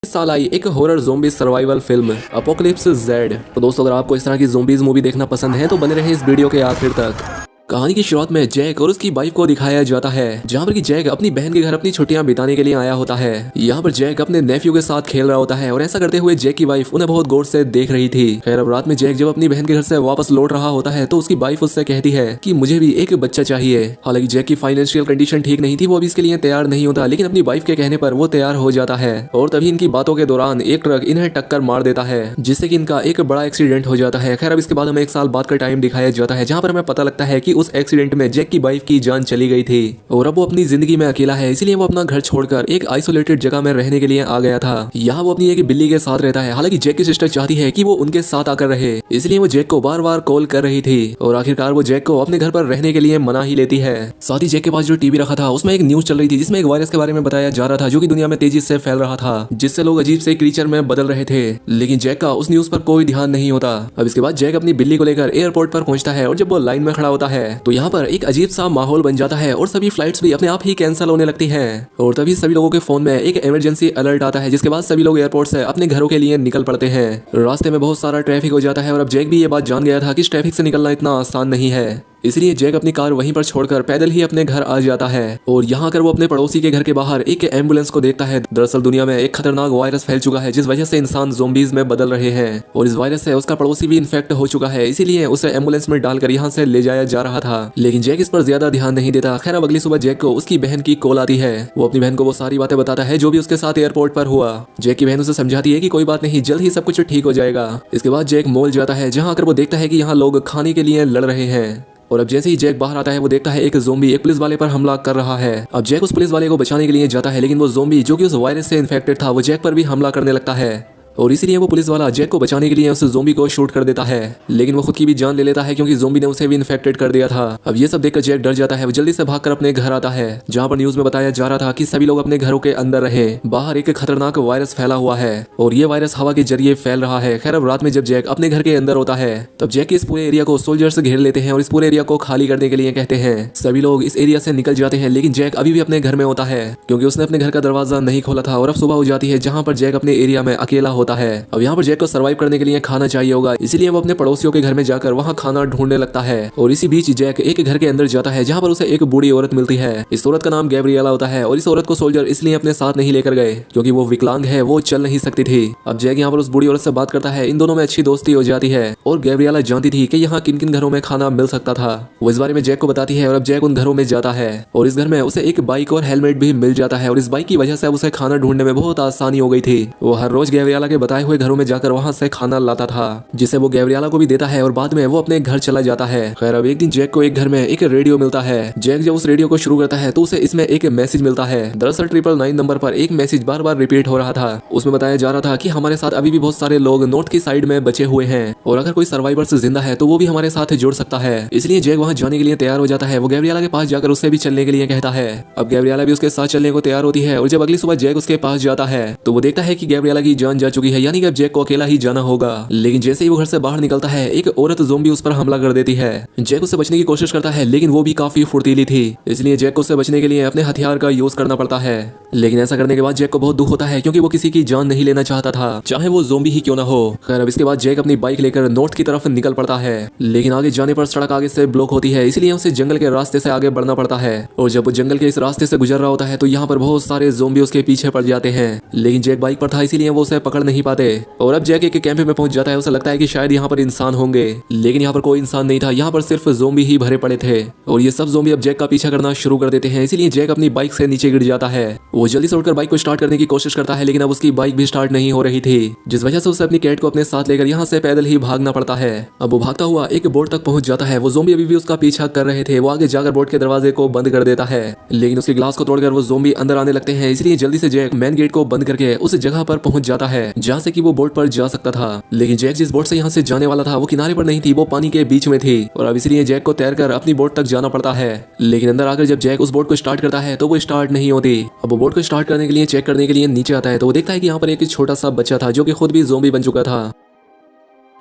साल आई एक horror zombie survival film apocalypse Z. तो दोस्तों, अगर आपको इस तरह की ज़ोंबीज मूवी देखना पसंद है तो बने रहे इस वीडियो के आखिर तक। कहानी की शुरुआत में जैक और उसकी वाइफ को दिखाया जाता है, जहाँ पर कि जैक अपनी बहन के घर अपनी छुट्टियां बिताने के लिए आया होता है। यहाँ पर जैक अपने नेफ्यू के साथ खेल रहा होता है और ऐसा करते हुए जैक की वाइफ उन्हें बहुत गौर से देख रही थी। खैर, अब रात में जैक जब अपनी बहन के घर से वापस लौट रहा होता है तो उसकी वाइफ उससे कहती है कि मुझे भी एक बच्चा चाहिए। हालांकि जैक की फाइनेंशियल कंडीशन ठीक नहीं थी, वो अभी इसके लिए तैयार नहीं होता, लेकिन अपनी वाइफ के कहने पर वो तैयार हो जाता है। और तभी इनकी बातों के दौरान एक ट्रक इन्हें टक्कर मार देता है, जिससे कि इनका एक बड़ा एक्सीडेंट हो जाता है। खैर, अब इसके बाद हमें एक साल बाद का टाइम दिखाया जाता है, जहाँ पर हमें पता लगता है कि उस एक्सीडेंट में जैक की वाइफ की जान चली गई थी और अब वो अपनी जिंदगी में अकेला है, इसलिए वो अपना घर छोड़कर एक आइसोलेटेड जगह में रहने के लिए आ गया था। यहाँ वो अपनी एक बिल्ली के साथ रहता है। हालांकि जैक की सिस्टर चाहती है कि वो उनके साथ आकर रहे, इसलिए वो जैक को बार बार कॉल कर रही थी और आखिरकार वो जैक को अपने घर पर रहने के लिए मना ही लेती है। साथ ही जैक के पास जो टीवी रखा था उसमें एक न्यूज चल रही थी, जिसमें एक वायरस के बारे में बताया जा रहा था, जो कि दुनिया में तेजी से फैल रहा था, जिससे लोग अजीब से क्रीचर में बदल रहे थे। लेकिन जैक का उस न्यूज पर कोई ध्यान नहीं होता। अब इसके बाद जैक अपनी बिल्ली को लेकर एयरपोर्ट पर पहुंचता है और जब वो लाइन में खड़ा होता है तो यहाँ पर एक अजीब सा माहौल बन जाता है और सभी फ्लाइट्स भी अपने आप ही कैंसिल होने लगती हैं। और तभी सभी लोगों के फोन में एक इमरजेंसी अलर्ट आता है, जिसके बाद सभी लोग एयरपोर्ट से अपने घरों के लिए निकल पड़ते हैं। रास्ते में बहुत सारा ट्रैफिक हो जाता है और अब जैक भी ये बात जान गया था कि इस ट्रैफिक से निकलना इतना आसान नहीं है, इसलिए जैक अपनी कार वहीं पर छोड़कर पैदल ही अपने घर आ जाता है। और यहाँ कर वो अपने पड़ोसी के घर के बाहर एक एम्बुलेंस को देखता है। दरअसल दुनिया में एक खतरनाक वायरस फैल चुका है, जिस वजह से इंसान ज़ोंबीज में बदल रहे हैं और इस वायरस से उसका पड़ोसी भी इन्फेक्ट हो चुका है, इसीलिए उसे एम्बुलेंस में डालकर यहाँ से ले जाया जा रहा था। लेकिन जैक इस पर ज्यादा ध्यान नहीं देता। खैर, अब अगली सुबह जैक को उसकी बहन की कॉल आती है। वो अपनी बहन को वो सारी बातें बताता है जो भी उसके साथ एयरपोर्ट पर हुआ। जैक की बहन उसे समझाती है कि कोई बात नहीं, जल्द ही सब कुछ ठीक हो जाएगा। इसके बाद जैक मॉल जाता है, जहाँ आकर वो देखता है कि यहाँ लोग खाने के लिए लड़ रहे हैं। और अब जैसे ही जैक बाहर आता है वो देखता है एक ज़ोंबी एक पुलिस वाले पर हमला कर रहा है। अब जैक उस पुलिस वाले को बचाने के लिए जाता है, लेकिन वो ज़ोंबी जो कि उस वायरस से इन्फेक्टेड था वो जैक पर भी हमला करने लगता है और इसीलिए वो पुलिस वाला जैक को बचाने के लिए उस ज़ोंबी को शूट कर देता है, लेकिन वो खुद की भी जान ले लेता है क्योंकि ज़ोंबी ने उसे भी इन्फेक्टेड कर दिया था। अब ये सब देखकर जैक डर जाता है। वो जल्दी से भागकर अपने घर आता है, जहाँ पर न्यूज में बताया जा रहा था कि सभी लोग अपने घरों के अंदर रहे, बाहर एक खतरनाक वायरस फैला हुआ है और ये वायरस हवा के जरिए फैल रहा है। खैर, अब रात में जब जैक अपने घर के अंदर होता है तब जैक इस पूरे एरिया को सोल्जर्स घेर लेते हैं और इस पूरे एरिया को खाली करने के लिए कहते हैं। सभी लोग इस एरिया से निकल जाते हैं, लेकिन जैक अभी भी अपने घर में होता है क्योंकि उसने अपने घर का दरवाजा नहीं खोला था। और अब सुबह हो जाती है, जहाँ पर जैक अपने एरिया में अकेला होता है। अब यहाँ पर जैक को सर्वाइव करने के लिए खाना चाहिए होगा, इसीलिए वो अपने पड़ोसियों के घर में जाकर वहाँ खाना ढूंढने लगता है। और इसी बीच जैक एक घर के अंदर जाता है, जहाँ पर उसे एक बूढ़ी औरत मिलती है। इस औरत का नाम गैब्रिएला होता है और इस औरत को सोल्जर इसलिए अपने साथ नहीं लेकर गए क्योंकि वो विकलांग है, वो चल नहीं सकती थी। अब जैक यहाँ पर उस बूढ़ी औरत से बात करता है, इन दोनों में अच्छी दोस्ती हो जाती है और गैब्रिएला जानती थी कि यहाँ किन किन घरों में खाना मिल सकता था। वो इस बारे में जैक को बताती है और अब जैक उन घरों में जाता है और इस घर में उसे एक बाइक और हेलमेट भी मिल जाता है और इस बाइक की वजह से उसे खाना ढूंढने में बहुत आसानी हो गई थी। वो हर रोज गैब्रिएला के बताए हुए घरों में जाकर वहाँ से खाना लाता था, जिसे वो गैब्रिएला को भी देता है और बाद में वो अपने घर चला जाता है। खैर, अब एक दिन जैक को एक घर में एक रेडियो मिलता है। जैक जब उस रेडियो को शुरू करता है तो उसे इसमें एक मैसेज मिलता है। दरअसल 999 नंबर पर एक मैसेज बार बार रिपीट हो रहा था। उसमें बताया जा रहा था कि हमारे साथ अभी भी बहुत सारे लोग नॉर्थ की साइड में बचे हुए हैं और अगर कोई सर्वाइवर्स जिंदा है तो वो भी हमारे साथ जुड़ सकता है। इसलिए जैक वहाँ जाने के लिए तैयार हो जाता है। वो गैब्रिएला के पास जाकर उससे भी चलने के लिए कहता है। अब गैब्रिएला भी उसके साथ चलने को तैयार होती है और जब अगली सुबह जैक उसके पास जाता है तो वो देखता है कि गैब्रिएला की जान जा चुकी है, यानी कि अब जैक को अकेला ही जाना होगा। लेकिन जैसे ही वो घर से बाहर निकलता है एक औरत ज़ोंबी उस पर हमला कर देती है। जैक उससे बचने की कोशिश करता है, लेकिन वो भी काफी फुर्तीली थी, इसलिए जैक को उससे बचने के लिए अपने हथियार का यूज करना पड़ता है। लेकिन ऐसा करने के बाद जैक को बहुत दुख होता है क्योंकि वो किसी की जान नहीं लेना चाहता था, चाहे वो ज़ोंबी ही क्यों ना हो। खैर, अब इसके बाद जैक अपनी बाइक लेकर नॉर्थ की तरफ निकल पड़ता है, लेकिन आगे जाने पर सड़क आगे से ब्लॉक होती है, इसीलिए उसे जंगल के रास्ते से आगे बढ़ना पड़ता है। और जब वो जंगल के इस रास्ते से गुजर रहा होता है तो यहाँ पर बहुत सारे ज़ोंबी उसके पीछे पड़ जाते हैं, लेकिन जैक बाइक पर था इसीलिए वो उसे पकड़ नहीं पाते। और अब जैक एक कैंप में पहुंच जाता है। उसे लगता है कि शायद यहाँ पर इंसान होंगे, लेकिन यहाँ पर कोई इंसान नहीं था, यहाँ पर सिर्फ ज़ोंबी ही भरे पड़े थे। और ये सब ज़ोंबी अब जैक का पीछा करना शुरू कर देते हैं, इसीलिए जैक अपनी बाइक से नीचे गिर जाता है। वो जल्दी से उठकर बाइक को स्टार्ट करने की कोशिश करता है, लेकिन अब उसकी बाइक भी स्टार्ट नहीं हो रही थी, जिस वजह से उसे अपनी कैट को अपने साथ लेकर यहाँ से पैदल ही भागना पड़ता है। अब वो भागता हुआ एक बोर्ड तक पहुंच जाता है। वो ज़ोंबी अभी भी उसका पीछा कर रहे थे। वो आगे जाकर बोर्ड के दरवाजे को बंद कर देता है, लेकिन उसके ग्लास को तोड़कर वो ज़ोंबी अंदर आने लगते हैं, इसलिए जल्दी से जैक मेन गेट को बंद करके उस जगह पर पहुंच जाता है जहाँ से कि वो बोर्ड पर जा सकता था। लेकिन जैक जिस बोट से यहाँ से जाने वाला था वो किनारे पर नहीं थी, वो पानी के बीच में थी और अब इसलिए जैक को तैरकर अपनी बोट तक जाना पड़ता है। लेकिन अंदर आकर जब जैक उस बोट को स्टार्ट करता है तो वो स्टार्ट नहीं होती। अब वो बोट को स्टार्ट करने के लिए चेक करने के लिए नीचे आता है तो वो देखता है कि यहाँ पर एक छोटा सा बच्चा था जो कि खुद भी ज़ोंबी बन चुका था।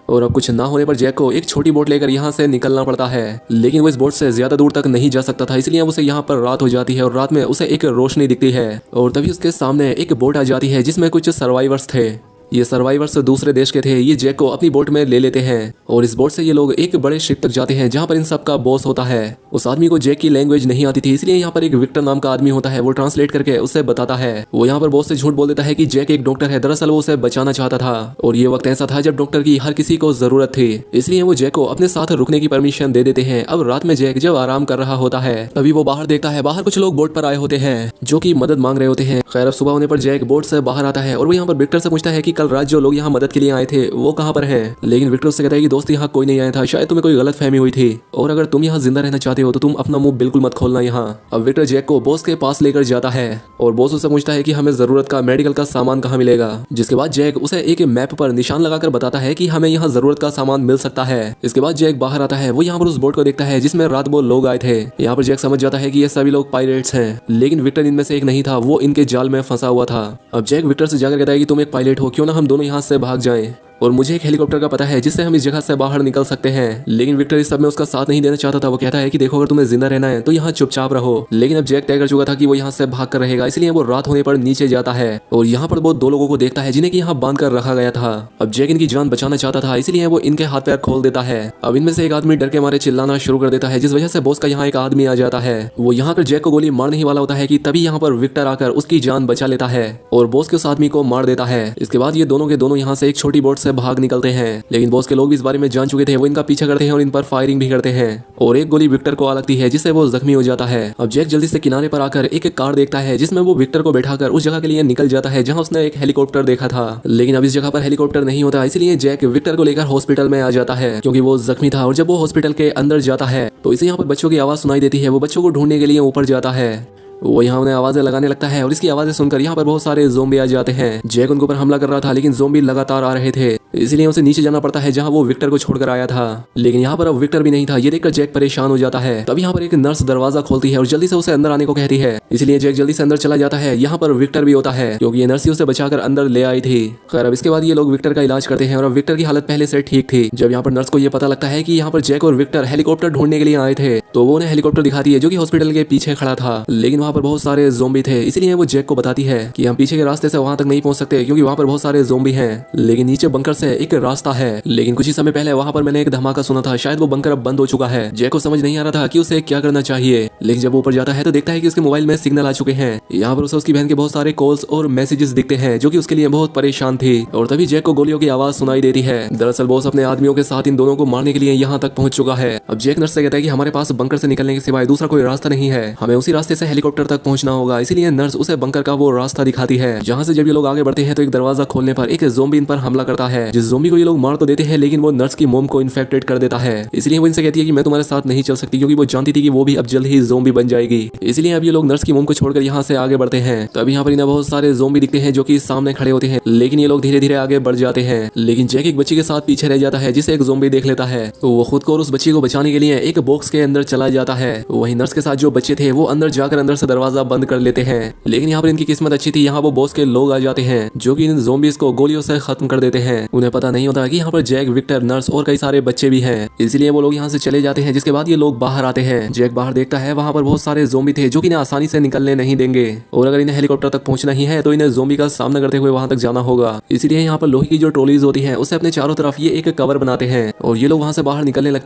और अब कुछ ना होने पर जैक को एक छोटी बोट लेकर यहाँ से निकलना पड़ता है, लेकिन वो इस बोट से ज्यादा दूर तक नहीं जा सकता था, इसलिए उसे यहाँ पर रात हो जाती है और रात में उसे एक रोशनी दिखती है और तभी उसके सामने एक बोट आ जाती है जिसमें कुछ सर्वाइवर्स थे। ये सर्वाइवर्स दूसरे देश के थे। ये जैक को अपनी बोट में ले लेते हैं और इस बोट से ये लोग एक बड़े शिप तक जाते हैं जहाँ पर इन सब का बॉस होता है। उस आदमी को जैक की लैंग्वेज नहीं आती थी, इसलिए यहाँ पर एक विक्टर नाम का आदमी होता है, वो ट्रांसलेट करके उससे बताता है। वो यहाँ पर बॉस से झूठ बोल देता है कि जैक एक डॉक्टर है, दरअसल वो उसे बचाना चाहता था और ये वक्त ऐसा था जब डॉक्टर की हर किसी को जरूरत थी, इसलिए वो जैक को अपने साथ रुकने की परमिशन दे देते हैं। अब रात में जैक जब आराम कर रहा होता है तभी वो बाहर देखता है, बाहर कुछ लोग बोट पर आए होते हैं जो की मदद मांग रहे होते हैं। खैर अब सुबह होने पर जैक बोट से बाहर आता है और वो यहाँ पर विक्टर से पूछता है कि कल रात जो लोग यहाँ मदद के लिए आए थे वो कहाँ पर हैं? लेकिन विक्टर उससे कहता है कि दोस्त यहाँ कोई नहीं आया था, शायद तुम्हें कोई गलत फहमी हुई थी और अगर तुम यहाँ जिंदा रहना चाहते हो तो तुम अपना मुंह बिल्कुल मत खोलना यहाँ। अब विक्टर जैक को बॉस के पास लेकर जाता है और बॉस उससे पूछता है कि हमें जरूरत का मेडिकल का सामान कहाँ मिलेगा, जिसके बाद जैक उसे एक मैप पर निशान लगाकर बताता है कि हमें यहाँ जरूरत का सामान मिल सकता है। इसके बाद जैक बाहर आता है, वो यहाँ पर उस बोट को देखता है जिसमें रात वो लोग आए थे। यहाँ पर जैक समझ जाता है कि ये सभी लोग पायरेट्स हैं, लेकिन विक्टर इनमें से एक नहीं था, वो इनके जाल में फंसा हुआ था। अब जैक विक्टर से जाकर कहता है कि तुम एक पायलट हो, क्यों ना हम दोनों यहाँ से भाग जाएं और मुझे एक हेलीकॉप्टर का पता है जिससे हम इस जगह से बाहर निकल सकते हैं। लेकिन विक्टर इस सब में उसका साथ नहीं देना चाहता था। वो कहता है कि देखो अगर तुम्हें जिंदा रहना है तो यहाँ चुपचाप रहो। लेकिन अब जैक तय कर चुका था कि वो यहाँ से भाग कर रहेगा, इसलिए वो रात होने पर नीचे जाता है और यहाँ पर वो दो लोगों को देखता है जिन्हें की यहाँ बांध कर रखा गया था। अब जैक इनकी जान बचाना चाहता था, इसलिए वो इनके हाथ पैर खोल देता है। अब इनमें से एक आदमी डर के मारे चिल्लाना शुरू कर देता है, जिस वजह से बॉस का यहाँ एक आदमी आ जाता है। वो यहाँ कर जैक को गोली मारने ही वाला होता है कि तभी यहाँ पर विक्टर आकर उसकी जान बचा लेता है और बॉस के उस आदमी को मार देता है। इसके बाद ये दोनों के दोनों यहाँ से एक छोटी बोट से भाग निकलते हैं, लेकिन बॉस के लोग भी इस बारे में जान चुके थे। वो इनका पीछा करते हैं और इन पर फायरिंग भी करते हैं और एक गोली विक्टर को आ लगती है जिससे वो जख्मी हो जाता है। अब जैक जल्दी से किनारे पर आकर एक कार देखता है जिसमें वो विक्टर को बैठाकर उस जगह के लिए निकल जाता है जहां उसने एक हेलीकॉप्टर देखा था। लेकिन अब इस जगह पर हेलीकॉप्टर नहीं होता, इसलिए जैक विक्टर को लेकर हॉस्पिटल में आ जाता है क्योंकि वो जख्मी था। और जब वो हॉस्पिटल के अंदर जाता है तो इसे यहाँ पर बच्चों की आवाज सुनाई देती है। वो बच्चों को ढूंढने के लिए ऊपर जाता है, वो यहाँ उन्हें आवाजें लगाने लगता है और इसकी आवाजें सुनकर यहाँ पर बहुत सारे ज़ोंबी आ जाते हैं। जैक उनके ऊपर हमला कर रहा था लेकिन ज़ोंबी लगातार आ रहे थे, इसलिए उसे नीचे जाना पड़ता है जहाँ वो विक्टर को छोड़कर आया था। लेकिन यहाँ पर अब विक्टर भी नहीं था। ये देखकर जैक परेशान हो जाता है। तब यहाँ पर एक नर्स दरवाजा खोलती है और जल्दी से उसे अंदर आने को कहती है, इसलिए जैक जल्दी से अंदर चला जाता है। यहाँ पर विक्टर भी होता है क्योंकि ये नर्स ही उसे बचाकर अंदर ले आई थी। खैर अब इसके बाद ये लोग विक्टर का इलाज करते हैं और अब विक्टर की हालत पहले से ठीक थी। जब यहाँ पर नर्स को ये पता लगता है कि यहाँ पर जैक और विक्टर हेलीकॉप्टर ढूंढने के लिए आए थे तो वो उन्हें हेलीकॉप्टर दिखाती है जो कि हॉस्पिटल के पीछे खड़ा था, लेकिन वहाँ पर बहुत सारे ज़ोंबी थे। इसलिए वो जैक को बताती है कि हम पीछे के रास्ते से वहाँ तक नहीं पहुँच सकते क्योंकि वहाँ पर बहुत सारे ज़ोंबी हैं, लेकिन नीचे बंकर से एक रास्ता है। लेकिन कुछ ही समय पहले वहाँ पर मैंने एक धमाका सुना था, शायद वो बंकर अब बंद हो चुका है। जैक को समझ नहीं आ रहा था कि उसे क्या करना चाहिए, लेकिन जब वो ऊपर जाता है तो देखता है कि उसके मोबाइल में सिग्नल आ चुके हैं। यहाँ पर उसे उसकी बहन के बहुत सारे कॉल्स और मैसेजेस दिखते हैं जो कि उसके लिए बहुत परेशान थी। और तभी जैक को गोलियों की आवाज सुनाई देती है। दरअसल बॉस अपने आदमियों के साथ इन दोनों को मारने के लिए यहाँ तक पहुंच चुका है। अब जैक नर्स से कहता है कि हमारे पास बंकर से निकलने के सिवाय दूसरा कोई रास्ता नहीं है, हमें उसी रास्ते से हेलीकॉप्टर तक पहुंचना होगा। इसीलिए नर्स उसे बंकर का वो रास्ता दिखाती है जहाँ से जब ये लोग आगे बढ़ते हैं तो एक दरवाजा खोलने पर एक ज़ोंबी इन पर हमला करता है। जिस ज़ोंबी को ये लोग मार तो देते हैं लेकिन वो नर्स की मोम को इन्फेक्टेड कर देता है। इसलिए वो इनसे कहती है कि मैं तुम्हारे साथ नहीं चल सकती क्योंकि वो जानती थी कि वो भी अब जल्द ही ज़ोंबी बन जाएगी। इसलिए अब ये लोग नर्स की मोम को छोड़कर यहाँ से आगे बढ़ते हैं। तो अब यहाँ पर इन्हें बहुत सारे ज़ोंबी दिखते हैं जो कि सामने खड़े होते हैं, लेकिन ये लोग धीरे धीरे आगे बढ़ जाते हैं। लेकिन जैक एक बच्ची के साथ पीछे रह जाता है जिसे एक ज़ोंबी देख लेता है। तो वो खुद को और उस बच्ची को बचाने के लिए एक बॉक्स के अंदर चला जाता है। वही नर्स के साथ जो बच्चे थे वो अंदर जाकर अंदर से दरवाजा बंद कर लेते हैं। लेकिन यहाँ पर इनकी किस्मत अच्छी थी, यहाँ वो बॉस के लोग आ जाते हैं जो कि इन ज़ोंबीज को गोलियों से खत्म कर देते हैं। उन्हें पता नहीं होता कि यहाँ पर जैक, विक्टर, नर्स और कई सारे बच्चे भी हैं, इसलिए वो लोग यहाँ से चले जाते हैं। जिसके बाद ये लोग बाहर आते हैं। जैक बाहर देखता है वहाँ पर बहुत सारे ज़ोंबी थे जो कि इन्हें आसानी से निकलने नहीं देंगे और अगर इन्हें हेलीकॉप्टर तक पहुंचना ही है तो इन्हें ज़ोंबी का सामना करते हुए वहां तक जाना होगा। इसीलिए यहाँ पर लोहे की जो ट्रॉलीज होती हैं उसे अपने चारों तरफ ये एक कवर बनाते हैं और ये लोग वहां से बाहर निकलने लगते हैं।